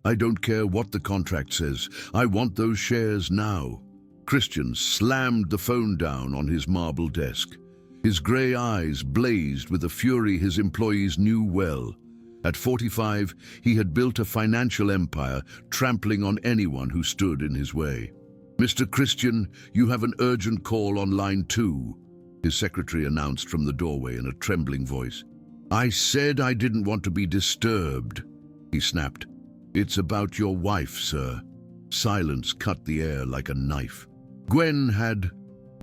I don't care what the contract says. I want those shares now." Christian slammed the phone down on his marble desk. His grey eyes blazed with a fury his employees knew well. At 45, he had built a financial empire, trampling on anyone who stood in his way. "Mr. Christian, you have an urgent call on line 2, his secretary announced from the doorway in a trembling voice. "I said I didn't want to be disturbed," he snapped. "It's about your wife, sir." Silence cut the air like a knife. Gwen had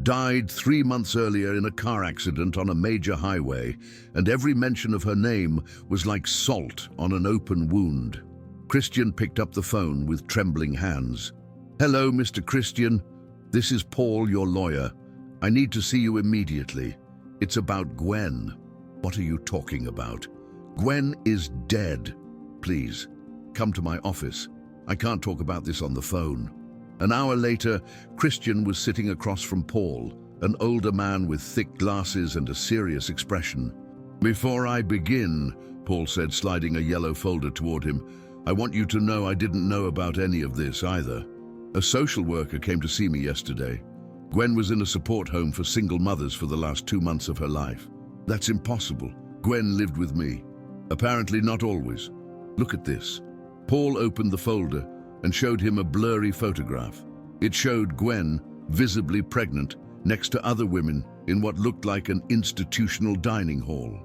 died 3 months earlier in a car accident on a major highway, and every mention of her name was like salt on an open wound. Christian picked up the phone with trembling hands. "Hello, Mr. Christian. This is Paul, your lawyer. I need to see you immediately. It's about Gwen." "What are you talking about?" "Gwen is dead. Please, come to my office. I can't talk about this on the phone." An hour later, Christian was sitting across from Paul, an older man with thick glasses and a serious expression. "Before I begin," Paul said, sliding a yellow folder toward him, "I want you to know I didn't know about any of this either. A social worker came to see me yesterday. Gwen was in a support home for single mothers for the last 2 months of her life." "That's impossible. Gwen lived with me." "Apparently not always. Look at this." Paul opened the folder and showed him a blurry photograph. It showed Gwen, visibly pregnant, next to other women in what looked like an institutional dining hall.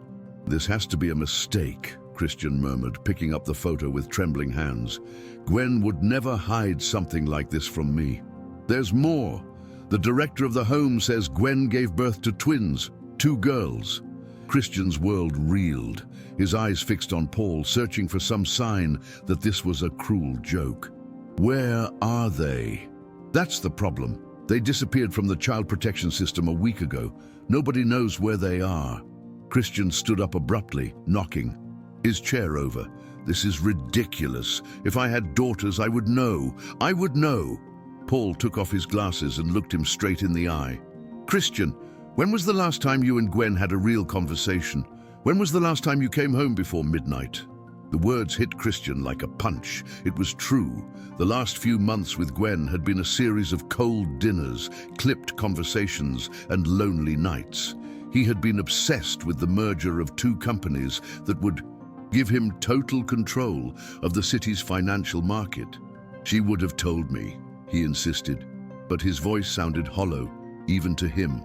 "This has to be a mistake," Christian murmured, picking up the photo with trembling hands. "Gwen would never hide something like this from me." "There's more. The director of the home says Gwen gave birth to twins, 2 girls. Christian's world reeled, his eyes fixed on Paul, searching for some sign that this was a cruel joke. "Where are they?" "That's the problem. They disappeared from the child protection system a week ago. Nobody knows where they are." Christian stood up abruptly, knocking his chair over. "This is ridiculous. If I had daughters, I would know. I would know." Paul took off his glasses and looked him straight in the eye. "Christian, when was the last time you and Gwen had a real conversation? When was the last time you came home before midnight?" The words hit Christian like a punch. It was true. The last few months with Gwen had been a series of cold dinners, clipped conversations, and lonely nights. He had been obsessed with the merger of 2 companies that would give him total control of the city's financial market. "She would have told me," he insisted, but his voice sounded hollow, even to him.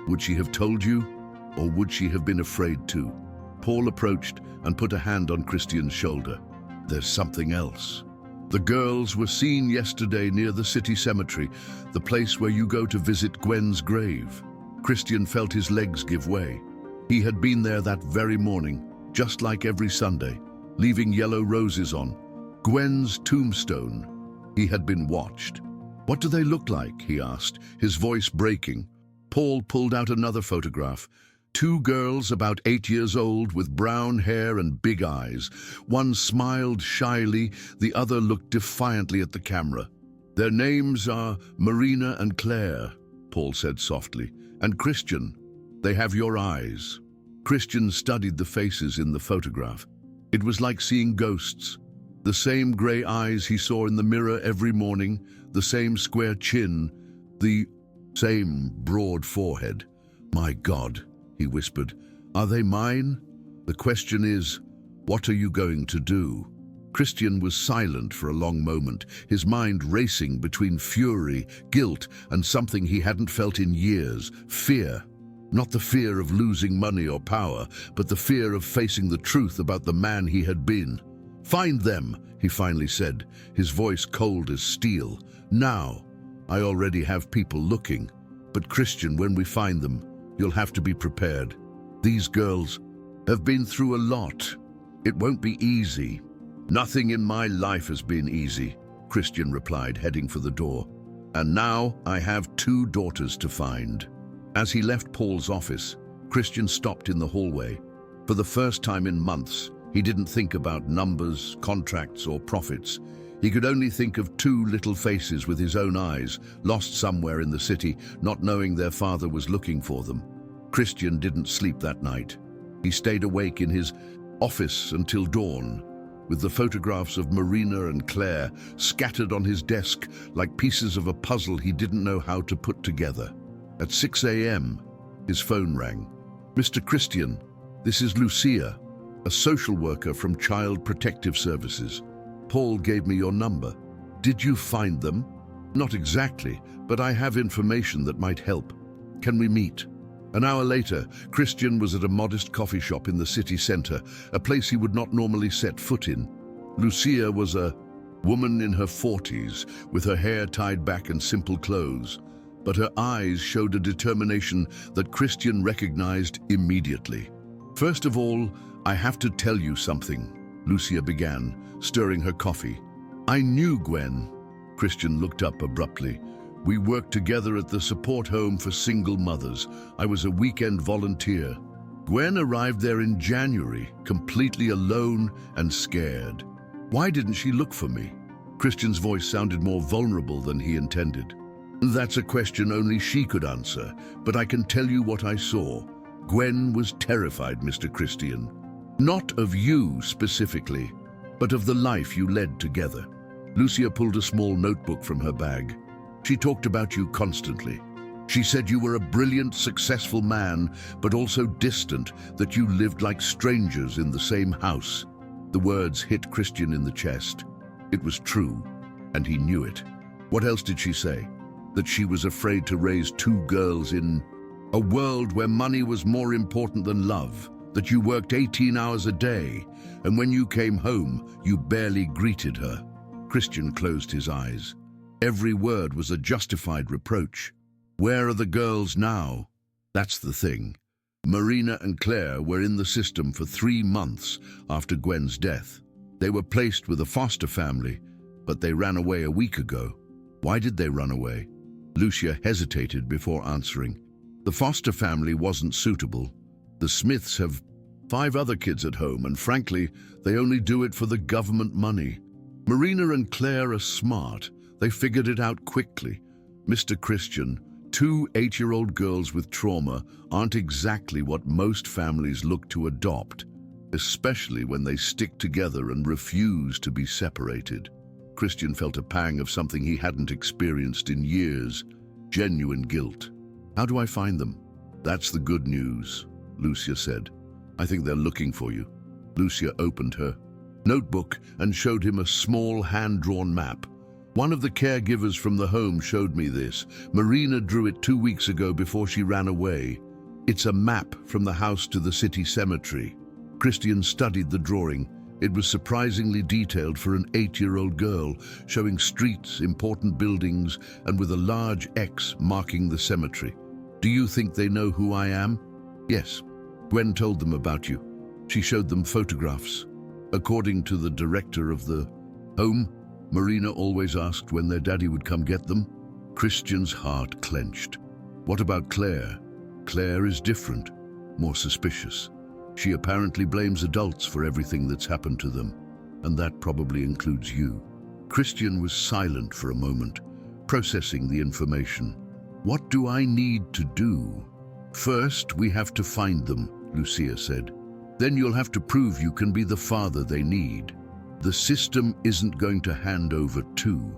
"Would she have told you, or would she have been afraid to?" Paul approached and put a hand on Christian's shoulder. "There's something else. The girls were seen yesterday near the city cemetery, the place where you go to visit Gwen's grave." Christian felt his legs give way. He had been there that very morning, just like every Sunday, leaving yellow roses on Gwen's tombstone. He had been watched. "What do they look like?" he asked, his voice breaking. Paul pulled out another photograph. 2 girls about 8 years old with brown hair and big eyes. One smiled shyly, the other looked defiantly at the camera. "Their names are Marina and Claire," Paul said softly. "And Christian, they have your eyes." Christian studied the faces in the photograph. It was like seeing ghosts. The same grey eyes he saw in the mirror every morning, the same square chin, the same broad forehead. "My God," he whispered, "are they mine? The question is, what are you going to do?" Christian was silent for a long moment, his mind racing between fury, guilt, and something he hadn't felt in years, fear. Not the fear of losing money or power, but the fear of facing the truth about the man he had been. "Find them," he finally said, his voice cold as steel. "Now. I already have people looking. But Christian, when we find them, you'll have to be prepared. These girls have been through a lot. It won't be easy." "Nothing in my life has been easy," Christian replied, heading for the door. "And now I have 2 daughters to find." As he left Paul's office, Christian stopped in the hallway. For the first time in months, he didn't think about numbers, contracts, or profits. He could only think of 2 little faces with his own eyes, lost somewhere in the city, not knowing their father was looking for them. Christian didn't sleep that night. He stayed awake in his office until dawn. with the photographs of Marina and Claire scattered on his desk like pieces of a puzzle he didn't know how to put together. At 6 a.m., his phone rang. "Mr. Christian, this is Lucia, a social worker from Child Protective Services. Paul gave me your number. Did you find them?" "Not exactly, but I have information that might help. Can we meet?" An hour later, Christian was at a modest coffee shop in the city center, a place he would not normally set foot in. Lucia was a woman in her 40s, with her hair tied back and simple clothes, but her eyes showed a determination that Christian recognized immediately. "First of all, I have to tell you something," Lucia began, stirring her coffee. "I knew Gwen." Christian looked up abruptly. "We worked together at the support home for single mothers. I was a weekend volunteer. Gwen arrived there in January, completely alone and scared. Why didn't she look for me?" Christian's voice sounded more vulnerable than he intended. "That's a question only she could answer, but I can tell you what I saw. Gwen was terrified, Mr. Christian. Not of you specifically, but of the life you led together." Lucia pulled a small notebook from her bag. "She talked about you constantly. She said you were a brilliant, successful man, but also distant, that you lived like strangers in the same house." The words hit Christian in the chest. It was true, and he knew it. What else did she say? That she was afraid to raise two girls in a world where money was more important than love, that you worked 18 hours a day, and when you came home, you barely greeted her. Christian closed his eyes. Every word was a justified reproach. Where are the girls now? That's the thing. Marina and Claire were in the system for 3 months after Gwen's death. They were placed with a foster family, but they ran away a week ago. Why did they run away? Lucia hesitated before answering. The foster family wasn't suitable. The Smiths have 5 other kids at home, and frankly, they only do it for the government money. Marina and Claire are smart. They figured it out quickly. Mr. Christian, 2 8-year-old girls with trauma aren't exactly what most families look to adopt, especially when they stick together and refuse to be separated. Christian felt a pang of something he hadn't experienced in years, genuine guilt. "How do I find them?" "That's the good news," Lucia said. "I think they're looking for you." Lucia opened her notebook and showed him a small hand-drawn map. "One of the caregivers from the home showed me this. Marina drew it 2 weeks ago before she ran away. It's a map from the house to the city cemetery." Christian studied the drawing. It was surprisingly detailed for an 8-year-old girl, showing streets, important buildings, and with a large X marking the cemetery. "Do you think they know who I am?" "Yes. Gwen told them about you. She showed them photographs. According to the director of the home, Marina always asked when their daddy would come get them." Christian's heart clenched. "What about Claire?" "Claire is different, more suspicious. She apparently blames adults for everything that's happened to them, and that probably includes you." Christian was silent for a moment, processing the information. "What do I need to do?" "First, we have to find them," Lucia said. "Then you'll have to prove you can be the father they need. The system isn't going to hand over 2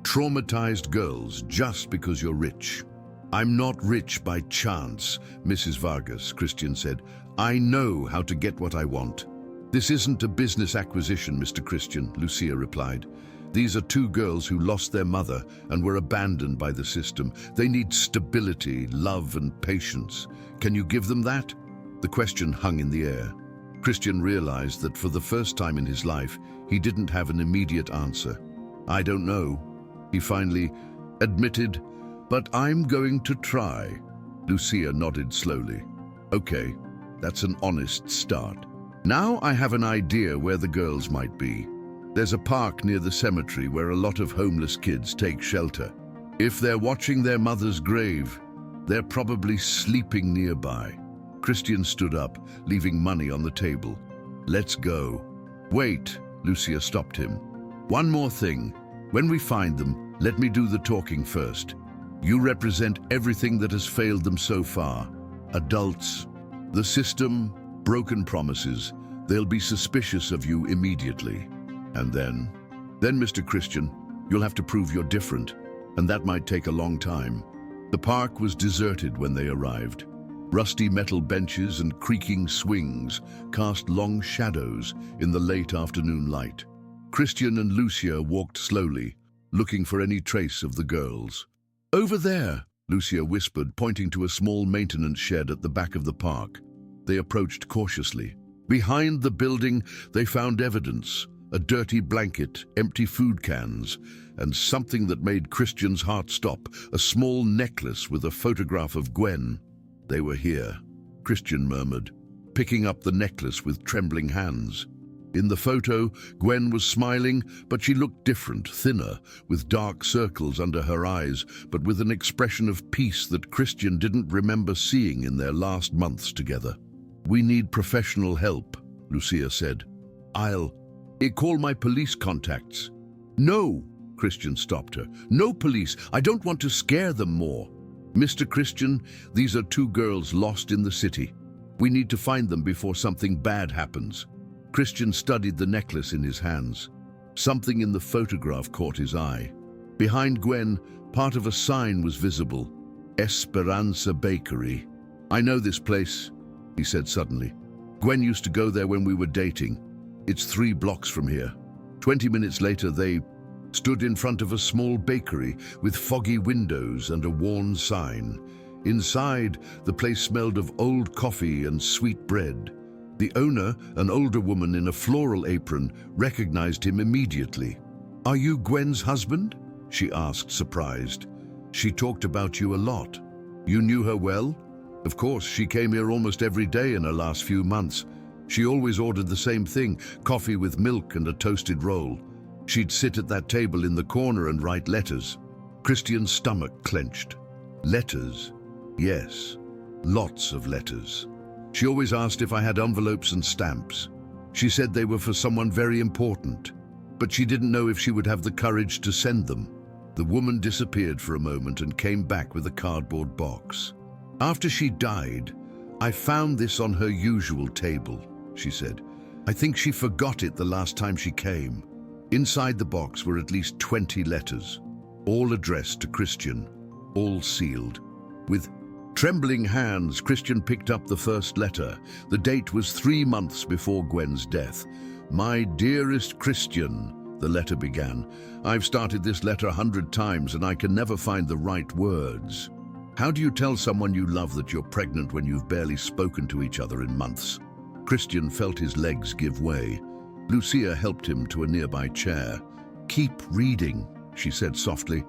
traumatized girls just because you're rich." "I'm not rich by chance, Mrs. Vargas," Christian said. "I know how to get what I want." "This isn't a business acquisition, Mr. Christian," Lucia replied. "These are 2 girls who lost their mother and were abandoned by the system. They need stability, love, and patience. Can you give them that?" The question hung in the air. Christian realized that for the first time in his life, he didn't have an immediate answer. "I don't know," he finally admitted, "but I'm going to try." Lucia nodded slowly. "Okay, that's an honest start. Now I have an idea where the girls might be. There's a park near the cemetery where a lot of homeless kids take shelter. If they're watching their mother's grave, they're probably sleeping nearby." Christian stood up, leaving money on the table. "Let's go." "Wait," Lucia stopped him. "One more thing. When we find them, let me do the talking first. You represent everything that has failed them so far. Adults, the system, broken promises. They'll be suspicious of you immediately. And then, Mr. Christian, you'll have to prove you're different, and that might take a long time. The park was deserted when they arrived. Rusty metal benches and creaking swings cast long shadows in the late afternoon light. Christian and Lucia walked slowly, looking for any trace of the girls. "Over there," Lucia whispered, pointing to a small maintenance shed at the back of the park. They approached cautiously. Behind the building, they found evidence: a dirty blanket, empty food cans, and something that made Christian's heart stop, a small necklace with a photograph of Gwen. "They were here," Christian murmured, picking up the necklace with trembling hands. In the photo, Gwen was smiling, but she looked different, thinner, with dark circles under her eyes, but with an expression of peace that Christian didn't remember seeing in their last months together. "We need professional help," Lucia said. I'll call my police contacts." "No," Christian stopped her. "No police. I don't want to scare them more." "Mr. Christian, these are two girls lost in the city. We need to find them before something bad happens." Christian studied the necklace in his hands. Something in the photograph caught his eye. Behind Gwen, part of a sign was visible: Esperanza Bakery. "I know this place," he said suddenly. "Gwen used to go there when we were dating. It's 3 blocks from here." 20 minutes later, they stood in front of a small bakery with foggy windows and a worn sign. Inside, the place smelled of old coffee and sweet bread. The owner, an older woman in a floral apron, recognized him immediately. "Are you Gwen's husband?" she asked, surprised. "She talked about you a lot." "You knew her well?" "Of course, she came here almost every day in her last few months. She always ordered the same thing, coffee with milk and a toasted roll. She'd sit at that table in the corner and write letters." Christian's stomach clenched. "Letters? Yes, lots of letters. She always asked if I had envelopes and stamps. She said they were for someone very important, but she didn't know if she would have the courage to send them." The woman disappeared for a moment and came back with a cardboard box. "After she died, I found this on her usual table," she said. "I think she forgot it the last time she came." Inside the box were at least 20 letters, all addressed to Christian, all sealed. With trembling hands, Christian picked up the first letter. The date was 3 months before Gwen's death. "My dearest Christian," the letter began. "I've started this letter 100 times and I can never find the right words. How do you tell someone you love that you're pregnant when you've barely spoken to each other in months?" Christian felt his legs give way. Lucia helped him to a nearby chair. "Keep reading," she said softly.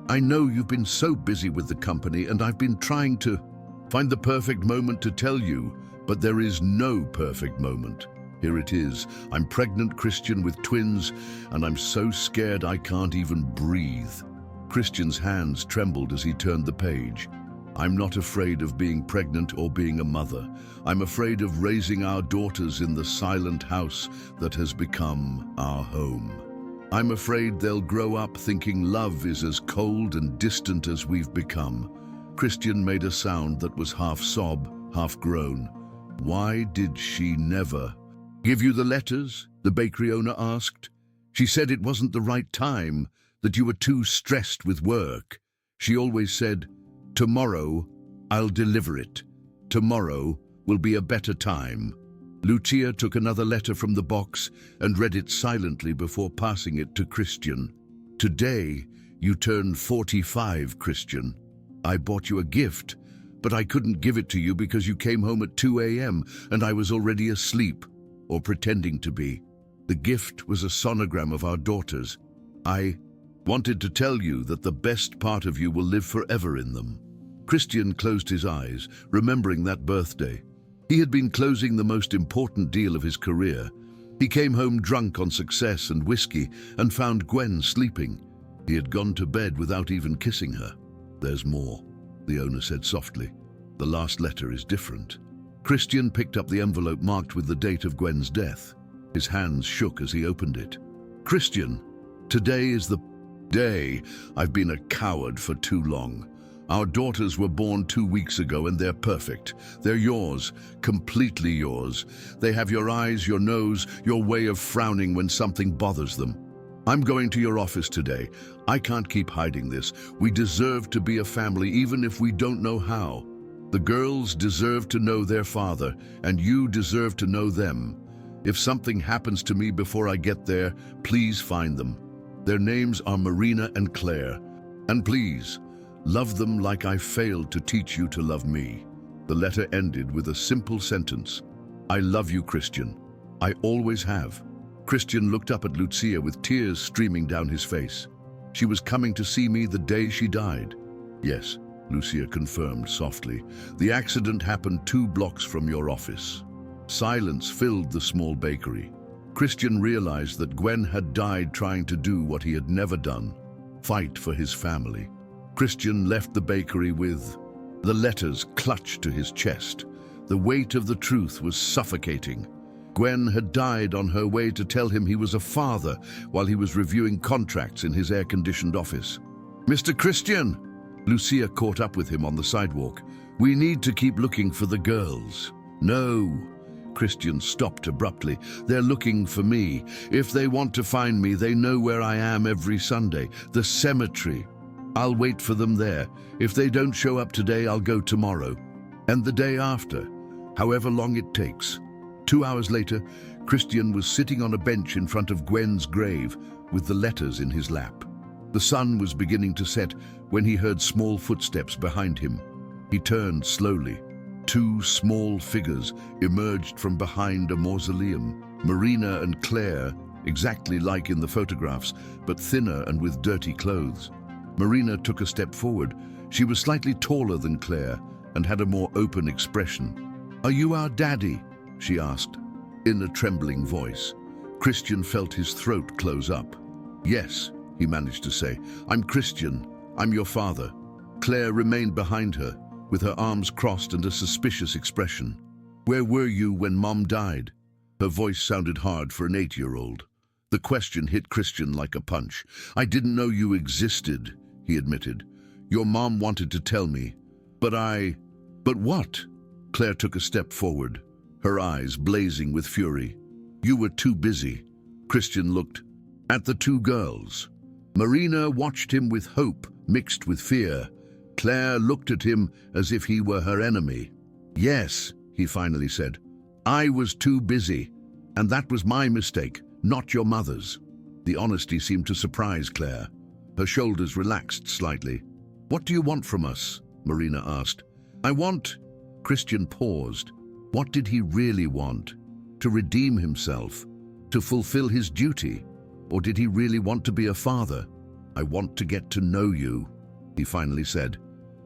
"I know you've been so busy with the company and I've been trying to find the perfect moment to tell you, but there is no perfect moment. Here it is. I'm pregnant, Christian, with twins, and I'm so scared I can't even breathe." Christian's hands trembled as he turned the page. "I'm not afraid of being pregnant or being a mother. I'm afraid of raising our daughters in the silent house that has become our home. I'm afraid they'll grow up thinking love is as cold and distant as we've become." Christian made a sound that was half sob, half groan. "Why did she never give you the letters?" the bakery owner asked. "She said it wasn't the right time, that you were too stressed with work. She always said, 'Tomorrow, I'll deliver it. Tomorrow will be a better time.'" Lucia took another letter from the box and read it silently before passing it to Christian. "Today, you turned 45, Christian. I bought you a gift, but I couldn't give it to you because you came home at 2 a.m. and I was already asleep, or pretending to be. The gift was a sonogram of our daughters. I wanted to tell you that the best part of you will live forever in them." Christian closed his eyes, remembering that birthday. He had been closing the most important deal of his career. He came home drunk on success and whiskey and found Gwen sleeping. He had gone to bed without even kissing her. "There's more," the owner said softly. "The last letter is different." Christian picked up the envelope marked with the date of Gwen's death. His hands shook as he opened it. "Christian, today is the day. I've been a coward for too long. Our daughters were born 2 weeks ago and they're perfect. They're yours, completely yours. They have your eyes, your nose, your way of frowning when something bothers them. I'm going to your office today. I can't keep hiding this. We deserve to be a family even if we don't know how. The girls deserve to know their father, and you deserve to know them. If something happens to me before I get there, please find them. Their names are Marina and Claire. And please, love them like I failed to teach you to love me. The letter ended with a simple sentence. I love you, Christian. I always have. Christian looked up at Lucia with tears streaming down his face. She was coming to see me the day she died. Yes, Lucia confirmed softly. The accident happened 2 blocks from your office. Silence filled the small bakery. Christian realized that Gwen had died trying to do what he had never done, fight for his family. Christian left the bakery with the letters clutched to his chest. The weight of the truth was suffocating. Gwen had died on her way to tell him he was a father while he was reviewing contracts in his air-conditioned office. Mr. Christian! Lucia caught up with him on the sidewalk. We need to keep looking for the girls. No. Christian stopped abruptly. They're looking for me. If they want to find me, they know where I am every Sunday. The cemetery. I'll wait for them there. If they don't show up today, I'll go tomorrow. And the day after. However long it takes. 2 hours later, Christian was sitting on a bench in front of Gwen's grave with the letters in his lap. The sun was beginning to set when he heard small footsteps behind him. He turned slowly. 2 small figures emerged from behind a mausoleum. Marina and Claire, exactly like in the photographs, but thinner and with dirty clothes. Marina took a step forward. She was slightly taller than Claire and had a more open expression. Are you our daddy? She asked, in a trembling voice. Christian felt his throat close up. Yes, he managed to say. I'm Christian. I'm your father. Claire remained behind her, with her arms crossed and a suspicious expression. Where were you when Mom died? Her voice sounded hard for an 8-year-old. The question hit Christian like a punch. I didn't know you existed, he admitted. Your mom wanted to tell me. But what? Claire took a step forward, her eyes blazing with fury. You were too busy. Christian looked at the 2 girls. Marina watched him with hope mixed with fear. Claire looked at him as if he were her enemy. Yes, he finally said. I was too busy, and that was my mistake, not your mother's. The honesty seemed to surprise Claire. Her shoulders relaxed slightly. What do you want from us? Marina asked. I want... Christian paused. What did he really want? To redeem himself? To fulfill his duty? Or did he really want to be a father? I want to get to know you, he finally said,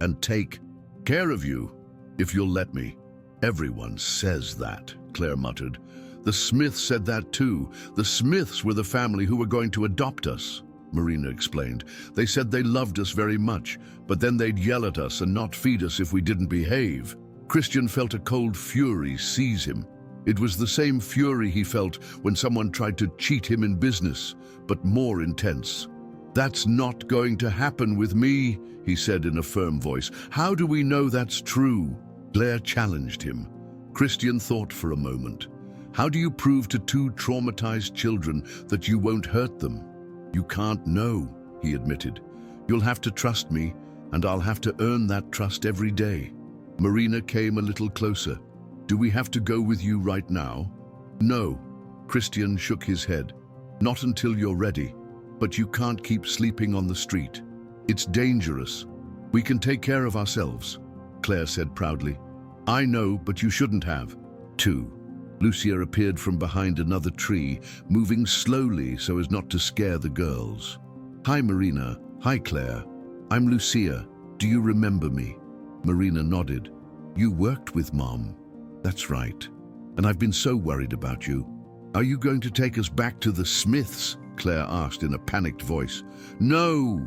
and take care of you, if you'll let me. Everyone says that, Claire muttered. The Smiths said that too. The Smiths were the family who were going to adopt us, Marina explained. They said they loved us very much, but then they'd yell at us and not feed us if we didn't behave. Christian felt a cold fury seize him. It was the same fury he felt when someone tried to cheat him in business, but more intense. That's not going to happen with me, he said in a firm voice. How do we know that's true? Claire challenged him. Christian thought for a moment. How do you prove to 2 traumatized children that you won't hurt them? You can't know, he admitted. You'll have to trust me, and I'll have to earn that trust every day. Marina came a little closer. Do we have to go with you right now? No. Christian shook his head. Not until you're ready. But you can't keep sleeping on the street. It's dangerous. We can take care of ourselves, Claire said proudly. I know, but you shouldn't have. 2. Lucia appeared from behind another tree, moving slowly so as not to scare the girls. Hi, Marina. Hi, Claire. I'm Lucia. Do you remember me? Marina nodded. You worked with Mom. That's right. And I've been so worried about you. Are you going to take us back to the Smiths? Claire asked in a panicked voice. No!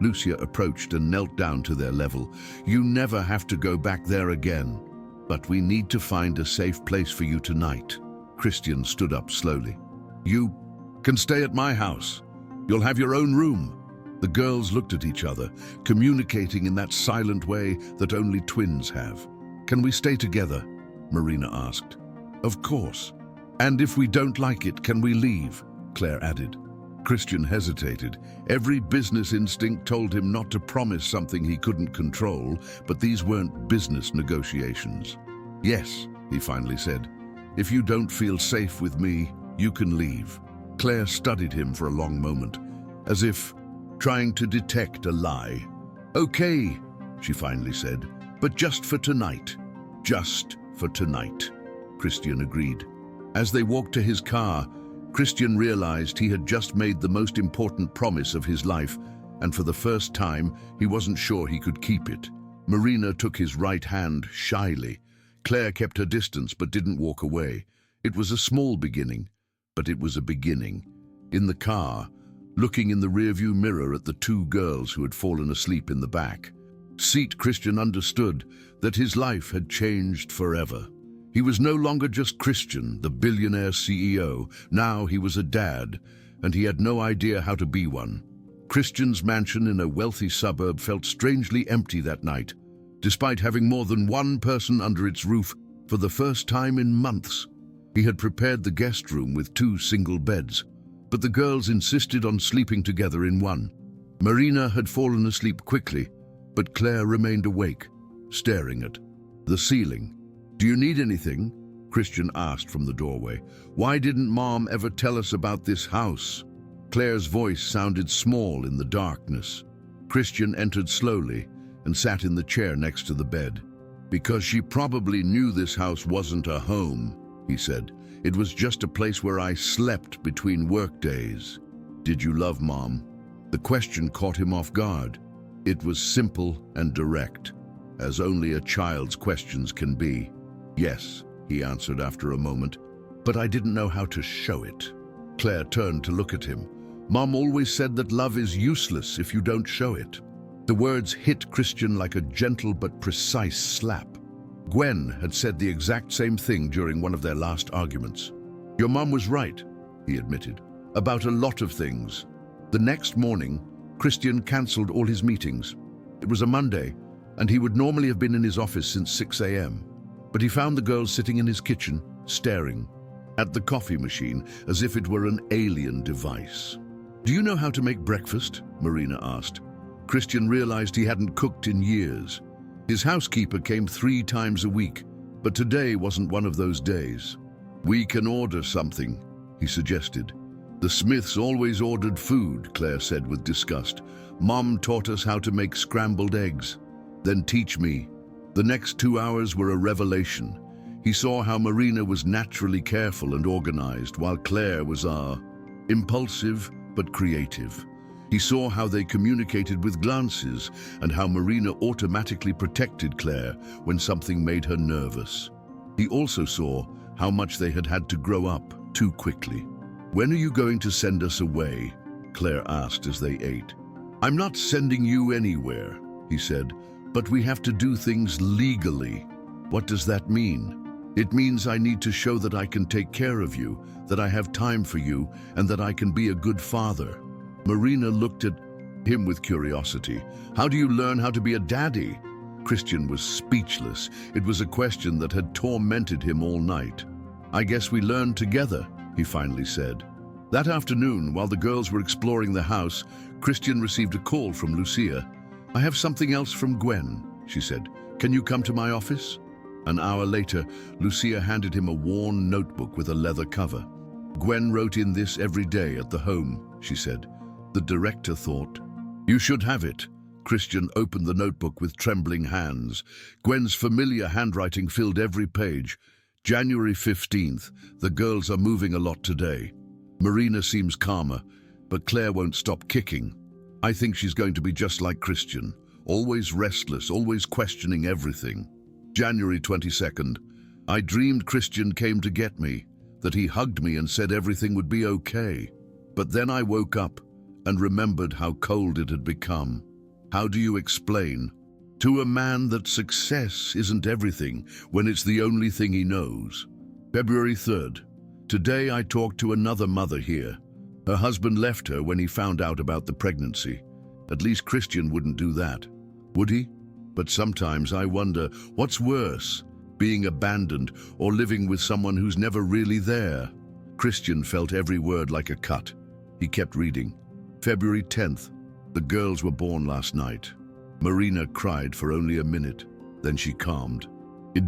Lucia approached and knelt down to their level. You never have to go back there again. But we need to find a safe place for you tonight. Christian stood up slowly. You can stay at my house. You'll have your own room. The girls looked at each other, communicating in that silent way that only twins have. "Can we stay together?" Marina asked. "Of course. And if we don't like it, can we leave?" Claire added. Christian hesitated. Every business instinct told him not to promise something he couldn't control, but these weren't business negotiations. "Yes," he finally said. "If you don't feel safe with me, you can leave." Claire studied him for a long moment, as if trying to detect a lie. "Okay," she finally said, "but just for tonight." "Just for tonight," Christian agreed. As they walked to his car, Christian realized he had just made the most important promise of his life, and for the first time, he wasn't sure he could keep it. Marina took his right hand shyly. Claire kept her distance but didn't walk away. It was a small beginning, but it was a beginning. In the car, looking in the rearview mirror at the two girls who had fallen asleep in the back seat, Christian understood that his life had changed forever. He was no longer just Christian, the billionaire CEO. Now he was a dad, and he had no idea how to be one. Christian's mansion in a wealthy suburb felt strangely empty that night, despite having more than one person under its roof for the first time in months. He had prepared the guest room with 2 single beds, but the girls insisted on sleeping together in one. Marina had fallen asleep quickly, but Claire remained awake, staring at the ceiling. "Do you need anything?" Christian asked from the doorway. "Why didn't Mom ever tell us about this house?" Claire's voice sounded small in the darkness. Christian entered slowly and sat in the chair next to the bed. "Because she probably knew this house wasn't a home," he said. "It was just a place where I slept between work days." "Did you love Mom?" The question caught him off guard. It was simple and direct, as only a child's questions can be. "Yes," he answered after a moment, "but I didn't know how to show it." Claire turned to look at him. "Mom always said that love is useless if you don't show it." The words hit Christian like a gentle but precise slap. Gwen had said the exact same thing during one of their last arguments. "Your mom was right," he admitted, "about a lot of things." The next morning, Christian cancelled all his meetings. It was a Monday, and he would normally have been in his office since 6 a.m. But he found the girls sitting in his kitchen, staring at the coffee machine as if it were an alien device. "Do you know how to make breakfast?" Marina asked. Christian realized he hadn't cooked in years. His housekeeper came 3 times a week, but today wasn't one of those days. "We can order something," he suggested. "The Smiths always ordered food," Claire said with disgust. "Mom taught us how to make scrambled eggs. Then teach me." The next 2 hours were a revelation. He saw how Marina was naturally careful and organized, while Claire was impulsive but creative. He saw how they communicated with glances and how Marina automatically protected Claire when something made her nervous. He also saw how much they had to grow up too quickly. "When are you going to send us away?" Claire asked as they ate. "I'm not sending you anywhere," he said, "but we have to do things legally." "What does that mean?" "It means I need to show that I can take care of you, that I have time for you, and that I can be a good father." Marina looked at him with curiosity. "How do you learn how to be a daddy?" Christian was speechless. It was a question that had tormented him all night. "I guess we learned together," he finally said. That afternoon, while the girls were exploring the house, Christian received a call from Lucia. "I have something else from Gwen," she said. "Can you come to my office?" An hour later, Lucia handed him a worn notebook with a leather cover. "Gwen wrote in this every day at the home," she said. The director thought, "You should have it." Christian opened the notebook with trembling hands. Gwen's familiar handwriting filled every page. "January 15th, the girls are moving a lot today. Marina seems calmer, but Claire won't stop kicking. I think she's going to be just like Christian, always restless, always questioning everything." January 22nd, I dreamed Christian came to get me, that he hugged me and said everything would be okay. But then I woke up and remembered how cold it had become. How do you explain to a man that success isn't everything when it's the only thing he knows? February 3rd. Today I talked to another mother here. Her husband left her when he found out about the pregnancy. At least Christian wouldn't do that, would he? But sometimes I wonder, what's worse, being abandoned or living with someone who's never really there? Christian felt every word like a cut. He kept reading. February 10th. The girls were born last night. Marina cried for only a minute. Then she calmed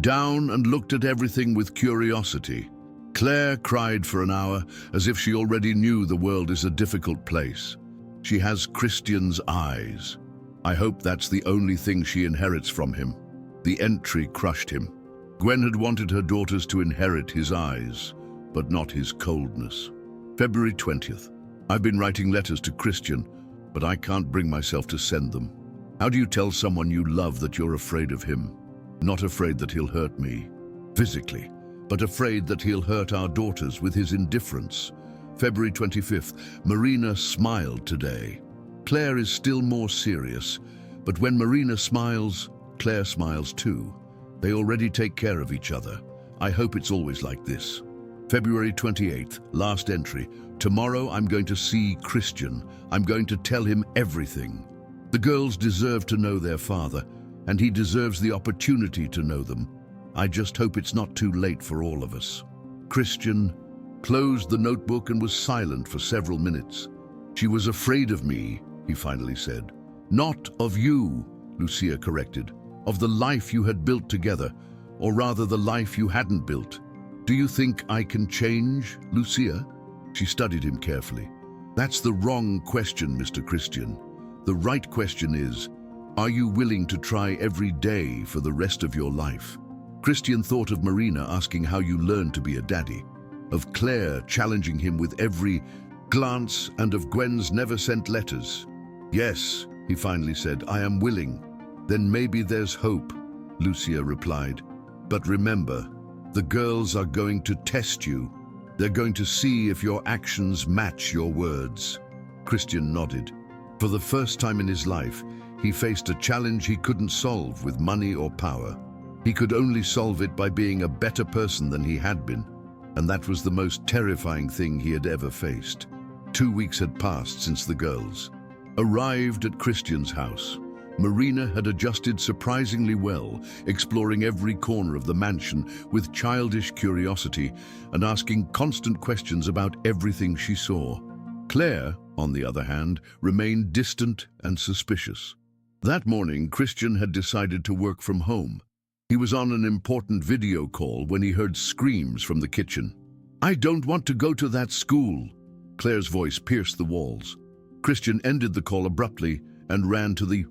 down and looked at everything with curiosity. Claire cried for an hour, as if she already knew the world is a difficult place. She has Christian's eyes. I hope that's the only thing she inherits from him. The entry crushed him. Gwen had wanted her daughters to inherit his eyes, but not his coldness. February 20th. I've been writing letters to Christian, but I can't bring myself to send them. How do you tell someone you love that you're afraid of him? Not afraid that he'll hurt me, physically, but afraid that he'll hurt our daughters with his indifference. February 25th. Marina smiled today. Claire is still more serious, but when Marina smiles, Claire smiles too. They already take care of each other. I hope it's always like this. February 28th, last entry. Tomorrow I'm going to see Christian. I'm going to tell him everything. The girls deserve to know their father, and he deserves the opportunity to know them. I just hope it's not too late for all of us. Christian closed the notebook and was silent for several minutes. She was afraid of me, he finally said. Not of you, Lucia corrected. Of the life you had built together, or rather the life you hadn't built. Do you think I can change, Lucia? She studied him carefully. That's the wrong question, Mr. Christian. The right question is, are you willing to try every day for the rest of your life? Christian thought of Marina asking how you learned to be a daddy, of Claire challenging him with every glance, and of Gwen's never-sent letters. Yes, he finally said, I am willing. Then maybe there's hope, Lucia replied. But remember, the girls are going to test you. They're going to see if your actions match your words. Christian nodded. For the first time in his life, he faced a challenge he couldn't solve with money or power. He could only solve it by being a better person than he had been, and that was the most terrifying thing he had ever faced. 2 weeks had passed since the girls arrived at Christian's house. Marina had adjusted surprisingly well, exploring every corner of the mansion with childish curiosity and asking constant questions about everything she saw. Claire, on the other hand, remained distant and suspicious. That morning, Christian had decided to work from home. He was on an important video call when he heard screams from the kitchen. I don't want to go to that school. Claire's voice pierced the walls. Christian ended the call abruptly and ran to the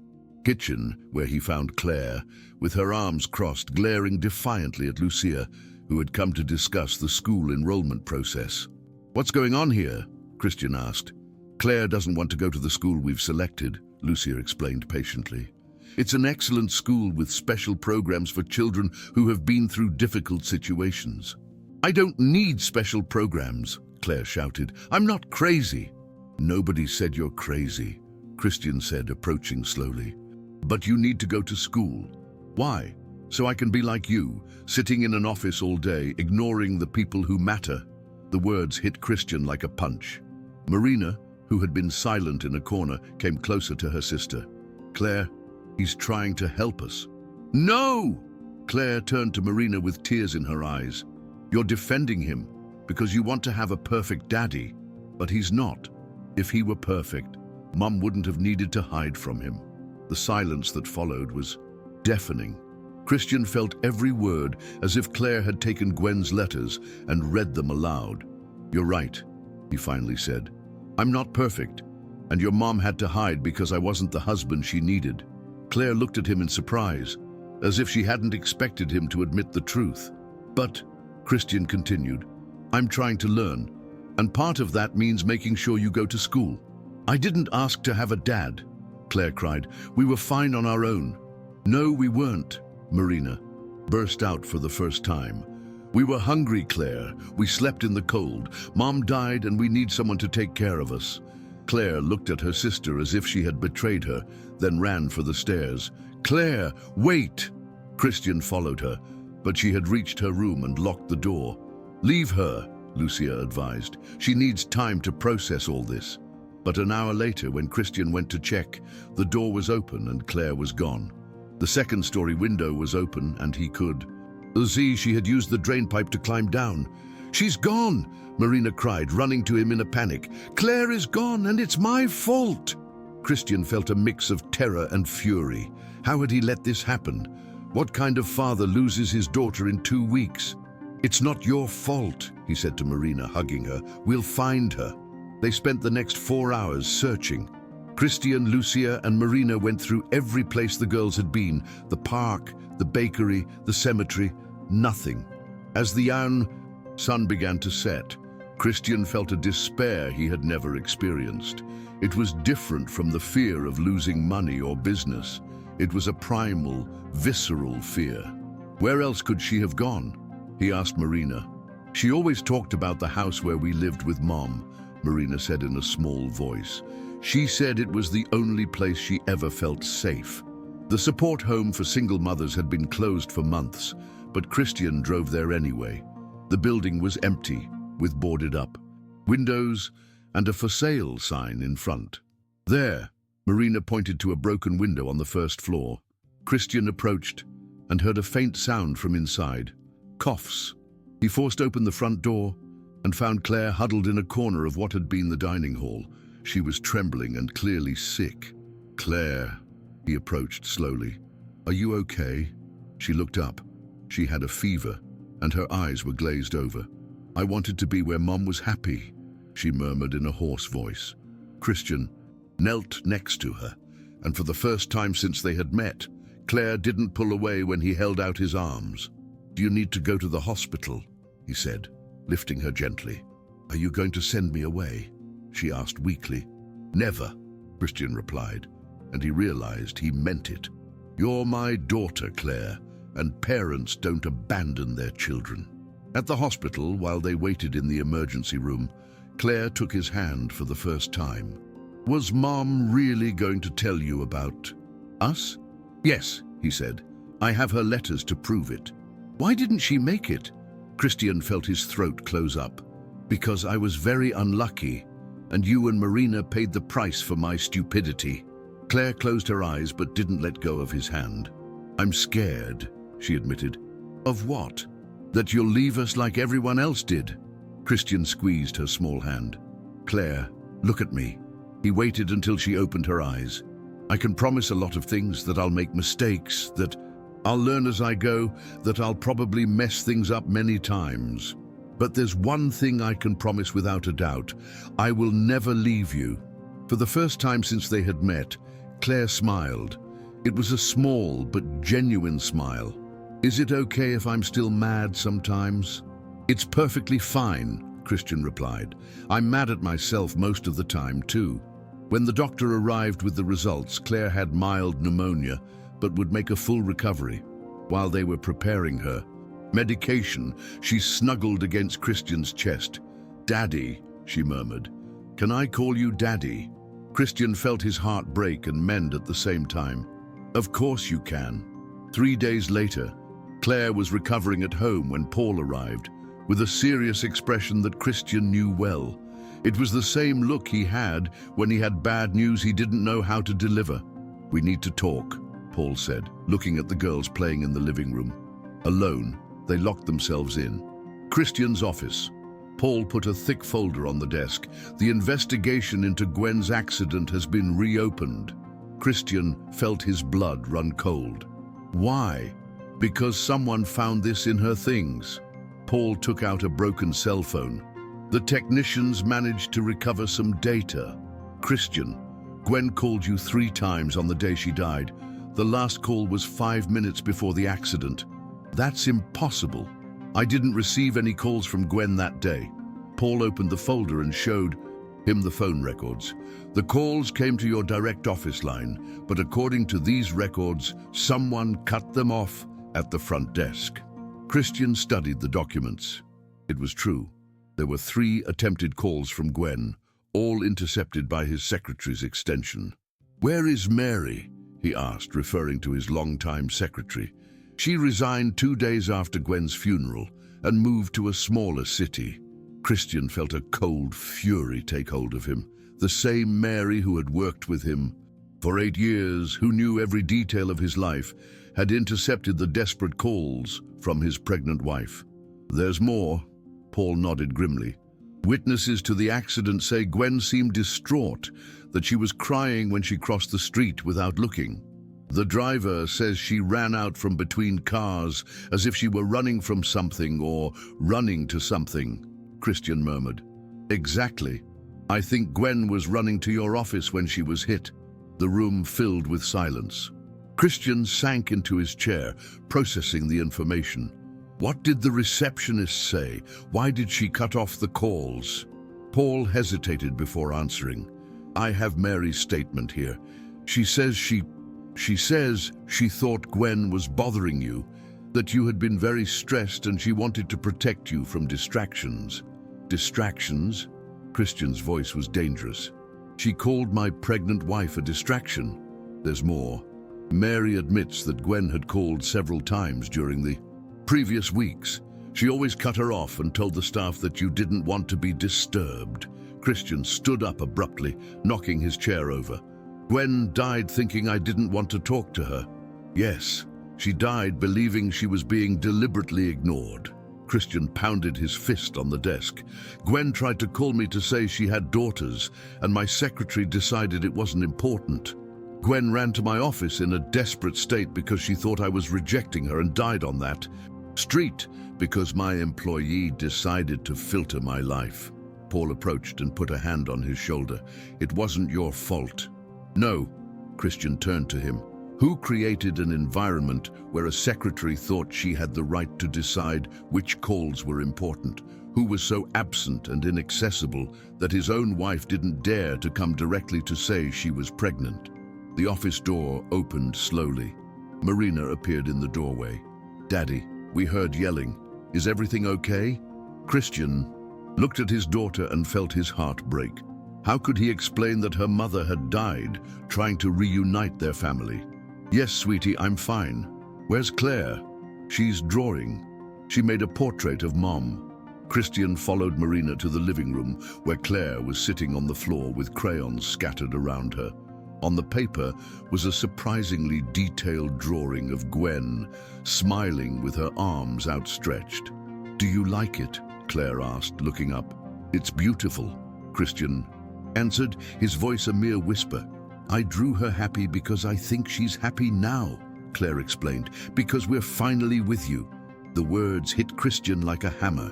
kitchen, where he found Claire, with her arms crossed, glaring defiantly at Lucia, who had come to discuss the school enrollment process. What's going on here? Christian asked. Claire doesn't want to go to the school we've selected, Lucia explained patiently. It's an excellent school with special programs for children who have been through difficult situations. I don't need special programs, Claire shouted. I'm not crazy. Nobody said you're crazy, Christian said, approaching slowly. But you need to go to school. Why? So I can be like you, sitting in an office all day, ignoring the people who matter. The words hit Christian like a punch. Marina, who had been silent in a corner, came closer to her sister. Claire, he's trying to help us. No! Claire turned to Marina with tears in her eyes. You're defending him because you want to have a perfect daddy, but he's not. If he were perfect, Mum wouldn't have needed to hide from him. The silence that followed was deafening. Christian felt every word, as if Claire had taken Gwen's letters and read them aloud. You're right, he finally said. I'm not perfect, and your mom had to hide because I wasn't the husband she needed. Claire looked at him in surprise, as if she hadn't expected him to admit the truth. But, Christian continued, I'm trying to learn, and part of that means making sure you go to school. I didn't ask to have a dad, Claire cried. We were fine on our own. No, we weren't, Marina burst out for the first time. We were hungry, Claire. We slept in the cold. Mom died and we need someone to take care of us. Claire looked at her sister as if she had betrayed her, then ran for the stairs. Claire, wait! Christian followed her, but she had reached her room and locked the door. Leave her, Lucia advised. She needs time to process all this. But an hour later, when Christian went to check, the door was open and Claire was gone. The second-story window was open and he could see she had used the drain pipe to climb down. "She's gone!" Marina cried, running to him in a panic. "Claire is gone and it's my fault!" Christian felt a mix of terror and fury. How had he let this happen? What kind of father loses his daughter in 2 weeks? "It's not your fault," he said to Marina, hugging her. "We'll find her." They spent the next 4 hours searching. Christian, Lucia, and Marina went through every place the girls had been: the park, the bakery, the cemetery. Nothing. As the sun began to set, Christian felt a despair he had never experienced. It was different from the fear of losing money or business. It was a primal, visceral fear. "Where else could she have gone?" he asked Marina. "She always talked about the house where we lived with Mom," Marina said in a small voice. "She said it was the only place she ever felt safe." The support home for single mothers had been closed for months, but Christian drove there anyway. The building was empty, with boarded up windows and a "for sale" sign in front. "There," Marina pointed to a broken window on the first floor. Christian approached and heard a faint sound from inside. Coughs. He forced open the front door and found Claire huddled in a corner of what had been the dining hall. She was trembling and clearly sick. "Claire," he approached slowly. "Are you okay?" She looked up. She had a fever, and her eyes were glazed over. "I wanted to be where Mom was happy," she murmured in a hoarse voice. Christian knelt next to her, and for the first time since they had met, Claire didn't pull away when he held out his arms. "Do you need to go to the hospital?" he said, lifting her gently. "Are you going to send me away?" she asked weakly. "Never," Christian replied, and he realized he meant it. "You're my daughter, Claire, and parents don't abandon their children." At the hospital, while they waited in the emergency room, Claire took his hand for the first time. "Was Mom really going to tell you about us?" "Yes," he said. "I have her letters to prove it." "Why didn't she make it?" Christian felt his throat close up. "Because I was very unlucky, and you and Marina paid the price for my stupidity." Claire closed her eyes but didn't let go of his hand. "I'm scared," she admitted. "Of what?" "That you'll leave us like everyone else did." Christian squeezed her small hand. "Claire, look at me." He waited until she opened her eyes. "I can promise a lot of things, that I'll make mistakes, that I'll learn as I go, that I'll probably mess things up many times. But there's one thing I can promise without a doubt. I will never leave you." For the first time since they had met, Claire smiled. It was a small but genuine smile. "Is it okay if I'm still mad sometimes?" "It's perfectly fine," Christian replied. "I'm mad at myself most of the time, too." When the doctor arrived with the results, Claire had mild pneumonia, but would make a full recovery. While they were preparing her medication, she snuggled against Christian's chest. "Daddy," she murmured. "Can I call you Daddy?" Christian felt his heart break and mend at the same time. "Of course you can." 3 days later, Claire was recovering at home when Paul arrived, with a serious expression that Christian knew well. It was the same look he had when he had bad news he didn't know how to deliver. "We need to talk," Paul said, looking at the girls playing in the living room. Alone, they locked themselves in. Christian's office. Paul put a thick folder on the desk. "The investigation into Gwen's accident has been reopened." Christian felt his blood run cold. "Why?" "Because someone found this in her things." Paul took out a broken cell phone. "The technicians managed to recover some data." "Christian, Gwen called you 3 times on the day she died. The last call was 5 minutes before the accident." "That's impossible. I didn't receive any calls from Gwen that day." Paul opened the folder and showed him the phone records. "The calls came to your direct office line, but according to these records, someone cut them off at the front desk." Christian studied the documents. It was true. There were 3 attempted calls from Gwen, all intercepted by his secretary's extension. "Where is Mary?" he asked, referring to his longtime secretary. "She resigned 2 days after Gwen's funeral and moved to a smaller city." Christian felt a cold fury take hold of him. the same Mary who had worked with him for 8 years, who knew every detail of his life, had intercepted the desperate calls from his pregnant wife. "There's more," Paul nodded grimly. "Witnesses to the accident say Gwen seemed distraught, that she was crying when she crossed the street without looking. The driver says she ran out from between cars as if she were running from something or running to something," Christian murmured. "Exactly. I think Gwen was running to your office when she was hit." The room filled with silence. Christian sank into his chair, processing the information. What did the receptionist say? Why did she cut off the calls? Paul hesitated before answering. "I have Mary's statement here. She says she thought Gwen was bothering you, that you had been very stressed and she wanted to protect you from distractions." "Distractions?" Christian's voice was dangerous. "She called my pregnant wife a distraction." "There's more. Mary admits that Gwen had called several times during the previous weeks. She always cut her off and told the staff that you didn't want to be disturbed." Christian stood up abruptly, knocking his chair over. "Gwen died thinking I didn't want to talk to her." "Yes, she died believing she was being deliberately ignored." Christian pounded his fist on the desk. "Gwen tried to call me to say she had daughters, and my secretary decided it wasn't important. Gwen ran to my office in a desperate state because she thought I was rejecting her and died on that street because my employee decided to filter my life." Paul approached and put a hand on his shoulder. "It wasn't your fault." "No." Christian turned to him. "Who created an environment where a secretary thought she had the right to decide which calls were important? Who was so absent and inaccessible that his own wife didn't dare to come directly to say she was pregnant?" The office door opened slowly. Marina appeared in the doorway. "Daddy, we heard yelling. Is everything okay?" Christian looked at his daughter and felt his heart break. How could he explain that her mother had died, trying to reunite their family? "Yes, sweetie, I'm fine. Where's Claire?" "She's drawing. She made a portrait of Mom." Christian followed Marina to the living room, where Claire was sitting on the floor with crayons scattered around her. On the paper was a surprisingly detailed drawing of Gwen, smiling with her arms outstretched. "Do you like it?" Claire asked, looking up. "It's beautiful," Christian answered, his voice a mere whisper. "I drew her happy because I think she's happy now," Claire explained, "because we're finally with you." The words hit Christian like a hammer.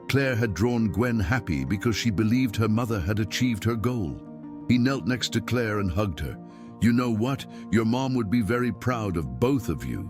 Claire had drawn Gwen happy because she believed her mother had achieved her goal. He knelt next to Claire and hugged her. "You know what? Your mom would be very proud of both of you."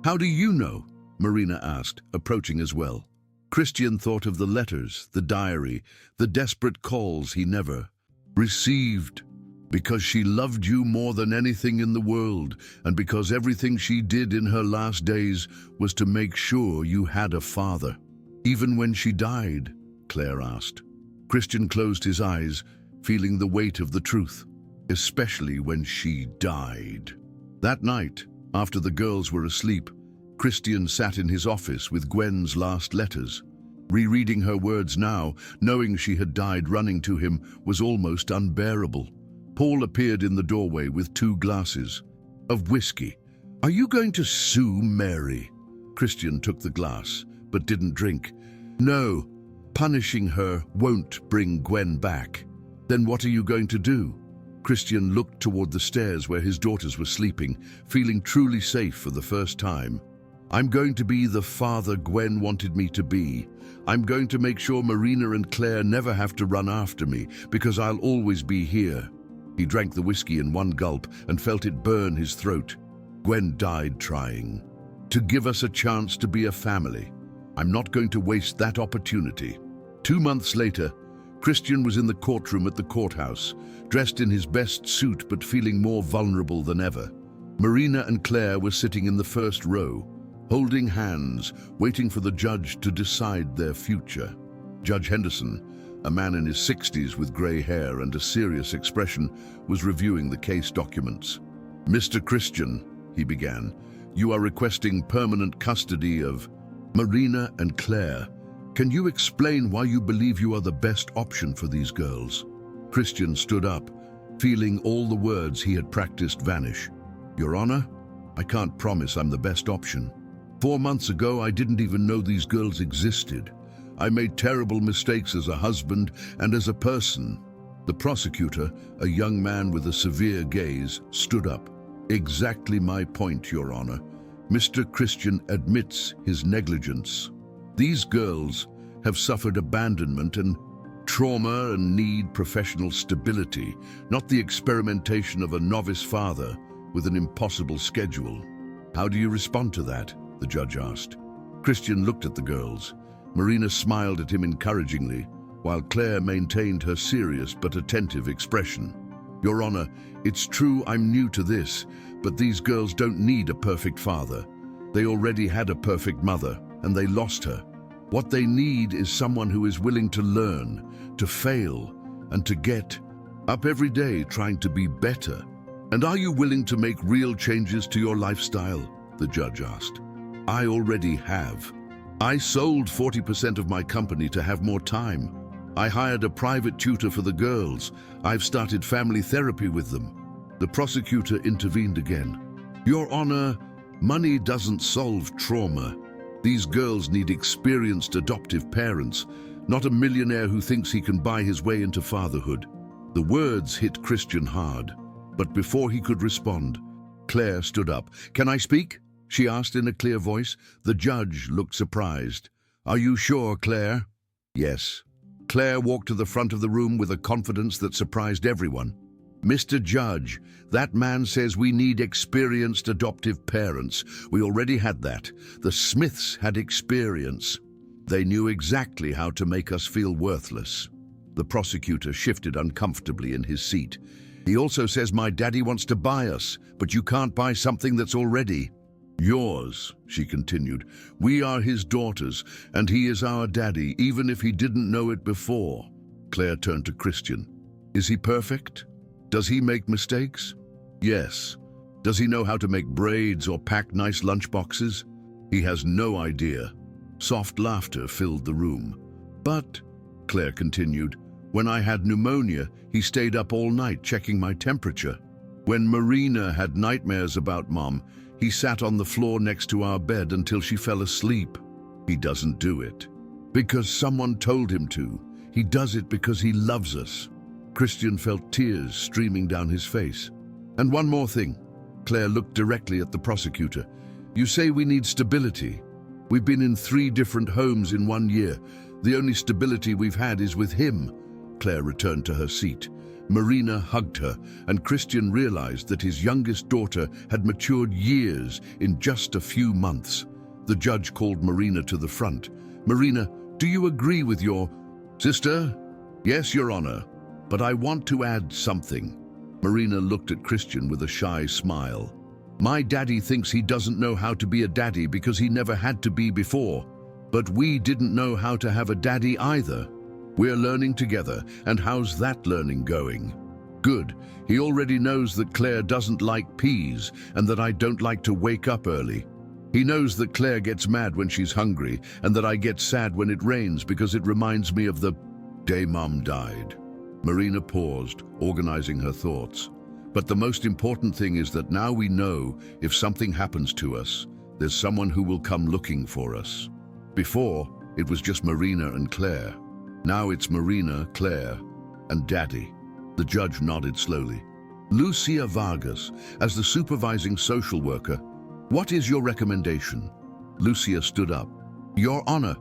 "How do you know?" Marina asked, approaching as well. Christian thought of the letters, the diary, the desperate calls he never received. "Because she loved you more than anything in the world, and because everything she did in her last days was to make sure you had a father." "Even when she died?" Claire asked. Christian closed his eyes, feeling the weight of the truth. "Especially when she died." That night, after the girls were asleep, Christian sat in his office with Gwen's last letters. Rereading her words now, knowing she had died running to him, was almost unbearable. Paul appeared in the doorway with 2 glasses of whiskey. "Are you going to sue Mary?" Christian took the glass, but didn't drink. "No, punishing her won't bring Gwen back." "Then what are you going to do?" Christian looked toward the stairs where his daughters were sleeping, feeling truly safe for the first time. "I'm going to be the father Gwen wanted me to be. I'm going to make sure Marina and Claire never have to run after me, because I'll always be here." He drank the whiskey in one gulp and felt it burn his throat. "Gwen died trying to give us a chance to be a family. I'm not going to waste that opportunity." 2 months later, Christian was in the courtroom at the courthouse, dressed in his best suit but feeling more vulnerable than ever. Marina and Claire were sitting in the first row, holding hands, waiting for the judge to decide their future. Judge Henderson, a man in his 60s with grey hair and a serious expression, was reviewing the case documents. "Mr. Christian," he began, "you are requesting permanent custody of Marina and Claire. Can you explain why you believe you are the best option for these girls?" Christian stood up, feeling all the words he had practiced vanish. Your Honor, I can't promise I'm the best option. 4 months ago, I didn't even know these girls existed. I made terrible mistakes as a husband and as a person. The prosecutor, a young man with a severe gaze, stood up. Exactly my point, Your Honor. Mr. Christian admits his negligence. These girls have suffered abandonment and trauma and need professional stability, not the experimentation of a novice father with an impossible schedule. How do you respond to that? The judge asked. Christian looked at the girls. Marina smiled at him encouragingly, while Claire maintained her serious but attentive expression. Your Honor, it's true I'm new to this, but these girls don't need a perfect father. They already had a perfect mother, and they lost her. What they need is someone who is willing to learn, to fail, and to get up every day trying to be better. And are you willing to make real changes to your lifestyle? The judge asked. I already have. I sold 40% of my company to have more time. I hired a private tutor for the girls. I've started family therapy with them. The prosecutor intervened again. Your Honor, money doesn't solve trauma. These girls need experienced adoptive parents, not a millionaire who thinks he can buy his way into fatherhood. The words hit Christian hard, but before he could respond, Claire stood up. Can I speak? She asked in a clear voice. The judge looked surprised. Are you sure, Claire? Yes. Claire walked to the front of the room with a confidence that surprised everyone. Mr. Judge, that man says we need experienced adoptive parents. We already had that. The Smiths had experience. They knew exactly how to make us feel worthless. The prosecutor shifted uncomfortably in his seat. He also says my daddy wants to buy us, but you can't buy something that's already yours, she continued. We are his daughters, and he is our daddy, even if he didn't know it before. Claire turned to Christian. Is he perfect? Does he make mistakes? Yes. Does he know how to make braids or pack nice lunchboxes? He has no idea. Soft laughter filled the room. But, Claire continued, when I had pneumonia, he stayed up all night checking my temperature. When Marina had nightmares about Mom, he sat on the floor next to our bed until she fell asleep. He doesn't do it because someone told him to. He does it because he loves us. Christian felt tears streaming down his face. And one more thing. Claire looked directly at the prosecutor. You say we need stability. We've been in 3 different homes in 1 year. The only stability we've had is with him. Claire returned to her seat. Marina hugged her, and Christian realized that his youngest daughter had matured years in just a few months. The judge called Marina to the front. Marina, do you agree with your sister? Yes, Your Honor, but I want to add something. Marina looked at Christian with a shy smile. My daddy thinks he doesn't know how to be a daddy because he never had to be before. But we didn't know how to have a daddy either. We're learning together, and how's that learning going? Good. He already knows that Claire doesn't like peas and that I don't like to wake up early. He knows that Claire gets mad when she's hungry and that I get sad when it rains because it reminds me of the day Mom died. Marina paused, organizing her thoughts. But the most important thing is that now we know if something happens to us, there's someone who will come looking for us. Before, it was just Marina and Claire. Now it's Marina, Claire, and Daddy. The judge nodded slowly. Lucia Vargas, as the supervising social worker, what is your recommendation? Lucia stood up. Your Honor,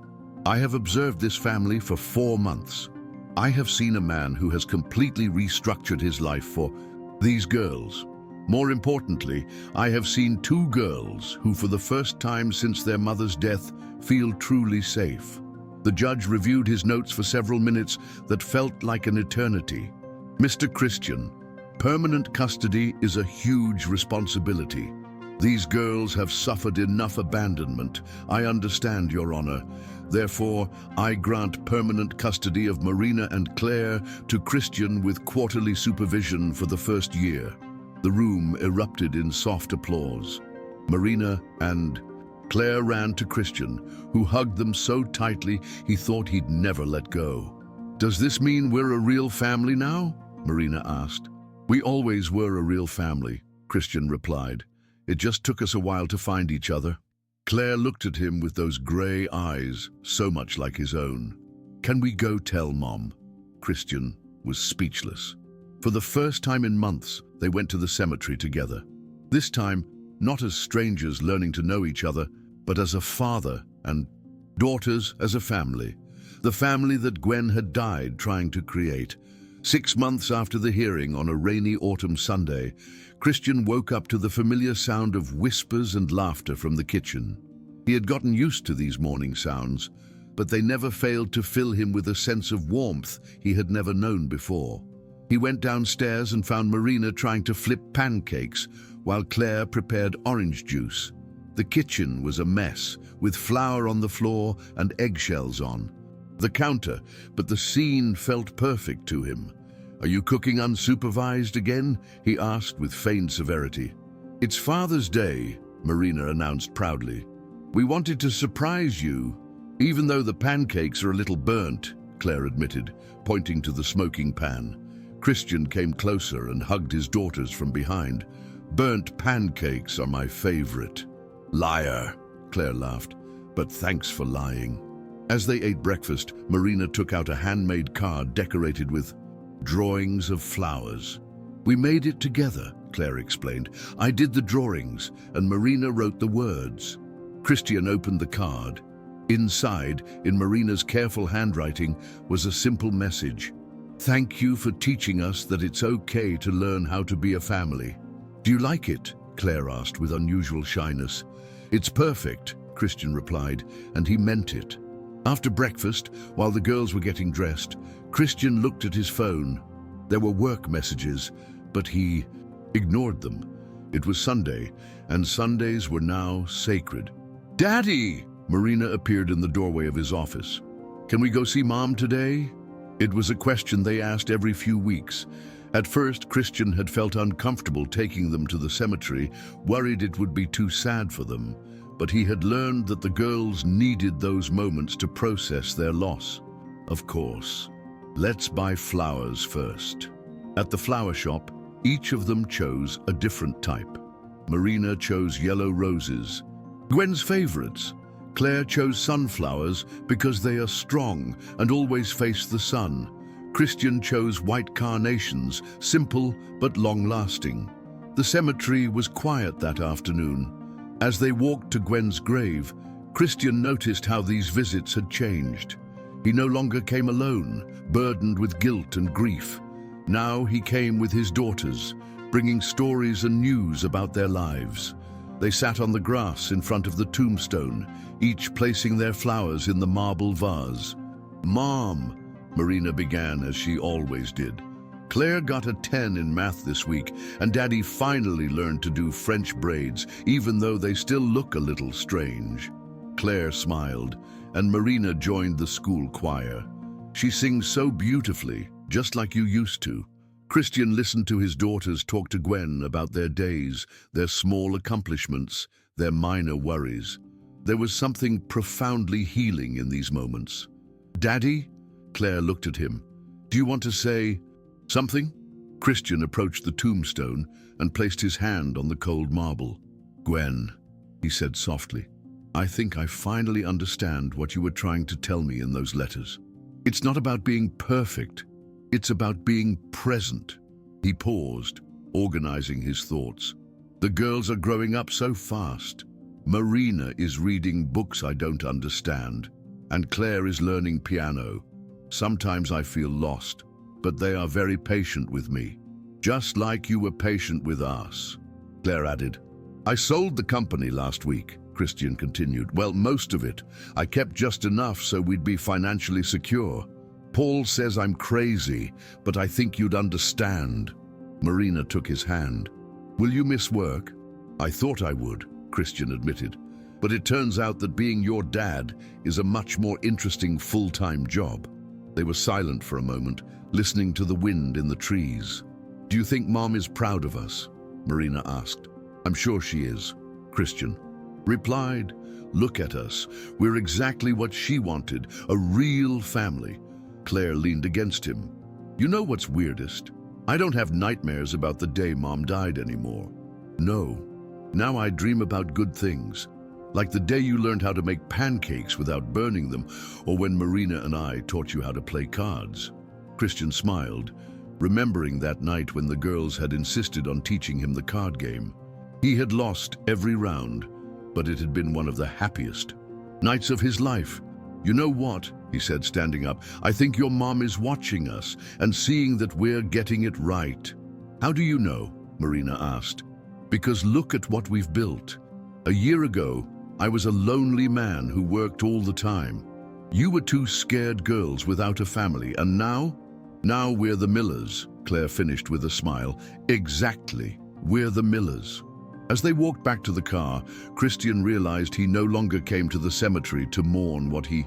I have observed this family for 4 months. I have seen a man who has completely restructured his life for these girls. More importantly, I have seen 2 girls who for the first time since their mother's death feel truly safe. The judge reviewed his notes for several minutes that felt like an eternity. Mr. Christian, permanent custody is a huge responsibility. These girls have suffered enough abandonment. I understand, Your Honor. Therefore, I grant permanent custody of Marina and Claire to Christian with quarterly supervision for the first year. The room erupted in soft applause. Marina and Claire ran to Christian, who hugged them so tightly he thought he'd never let go. Does this mean we're a real family now? Marina asked. We always were a real family, Christian replied. It just took us a while to find each other. Claire looked at him with those grey eyes, so much like his own. Can we go tell Mom? Christian was speechless. For the first time in months, they went to the cemetery together. This time, not as strangers learning to know each other, but as a father and daughters as a family. The family that Gwen had died trying to create. 6 months after the hearing on a rainy autumn Sunday, Christian woke up to the familiar sound of whispers and laughter from the kitchen. He had gotten used to these morning sounds, but they never failed to fill him with a sense of warmth he had never known before. He went downstairs and found Marina trying to flip pancakes while Claire prepared orange juice. The kitchen was a mess, with flour on the floor and eggshells on the counter, but the scene felt perfect to him. Are you cooking unsupervised again? He asked with feigned severity. It's Father's Day, Marina announced proudly. We wanted to surprise you, even though the pancakes are a little burnt, Claire admitted, pointing to the smoking pan. Christian came closer and hugged his daughters from behind. Burnt pancakes are my favorite. Liar, Claire laughed, but thanks for lying. As they ate breakfast, Marina took out a handmade card decorated with drawings of flowers. We made it together, Claire explained. I did the drawings, and Marina wrote the words. Christian opened the card. Inside, in Marina's careful handwriting, was a simple message. Thank you for teaching us that it's okay to learn how to be a family. Do you like it? Claire asked with unusual shyness. It's perfect, Christian replied, and he meant it. After breakfast, while the girls were getting dressed, Christian looked at his phone. There were work messages, but he ignored them. It was Sunday, and Sundays were now sacred. Daddy! Marina appeared in the doorway of his office. Can we go see Mom today? It was a question they asked every few weeks. At first, Christian had felt uncomfortable taking them to the cemetery, worried it would be too sad for them. But he had learned that the girls needed those moments to process their loss. Of course. Let's buy flowers first. At the flower shop, each of them chose a different type. Marina chose yellow roses, Gwen's favorites. Claire chose sunflowers because they are strong and always face the sun. Christian chose white carnations, simple but long-lasting. The cemetery was quiet that afternoon. As they walked to Gwen's grave, Christian noticed how these visits had changed. He no longer came alone, burdened with guilt and grief. Now he came with his daughters, bringing stories and news about their lives. They sat on the grass in front of the tombstone, each placing their flowers in the marble vase. Mom, Marina began as she always did. Claire got a 10 in math this week, and Daddy finally learned to do French braids, even though they still look a little strange. Claire smiled, and Marina joined the school choir. She sings so beautifully, just like you used to. Christian listened to his daughters talk to Gwen about their days, their small accomplishments, their minor worries. There was something profoundly healing in these moments. Daddy? Claire looked at him. Do you want to say something? Christian approached the tombstone and placed his hand on the cold marble. Gwen, he said softly, I think I finally understand what you were trying to tell me in those letters. It's not about being perfect. It's about being present. He paused, organizing his thoughts. The girls are growing up so fast. Marina is reading books I don't understand, and Claire is learning piano. Sometimes I feel lost, but they are very patient with me. Just like you were patient with us, Claire added. I sold the company last week, Christian continued. Well, most of it. I kept just enough so we'd be financially secure. Paul says I'm crazy, but I think you'd understand. Marina took his hand. Will you miss work? I thought I would, Christian admitted. But it turns out that being your dad is a much more interesting full-time job. They were silent for a moment, listening to the wind in the trees. Do you think Mom is proud of us? Marina asked. I'm sure she is, Christian replied. Look at us. We're exactly what she wanted, a real family. Claire leaned against him. You know what's weirdest? I don't have nightmares about the day Mom died anymore. No. Now I dream about good things. Like the day you learned how to make pancakes without burning them, or when Marina and I taught you how to play cards. Christian smiled, remembering that night when the girls had insisted on teaching him the card game. He had lost every round, but it had been one of the happiest nights of his life. You know what? He said, standing up. I think your mom is watching us and seeing that we're getting it right. How do you know? Marina asked. Because look at what we've built. A year ago, I was a lonely man who worked all the time. You were two scared girls without a family, and now we're the Millers, Claire finished with a smile. Exactly, we're the Millers. As they walked back to the car, Christian realized he no longer came to the cemetery to mourn what he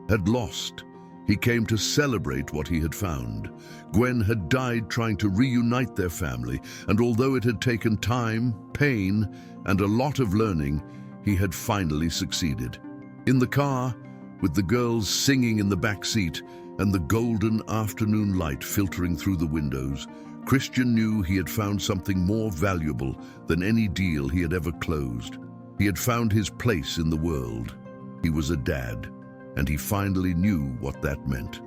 had lost. He came to celebrate what he had found. Gwen had died trying to reunite their family, and although it had taken time, pain, and a lot of learning, he had finally succeeded. In the car, with the girls singing in the back seat and the golden afternoon light filtering through the windows, Christian knew he had found something more valuable than any deal he had ever closed. He had found his place in the world. He was a dad, and he finally knew what that meant.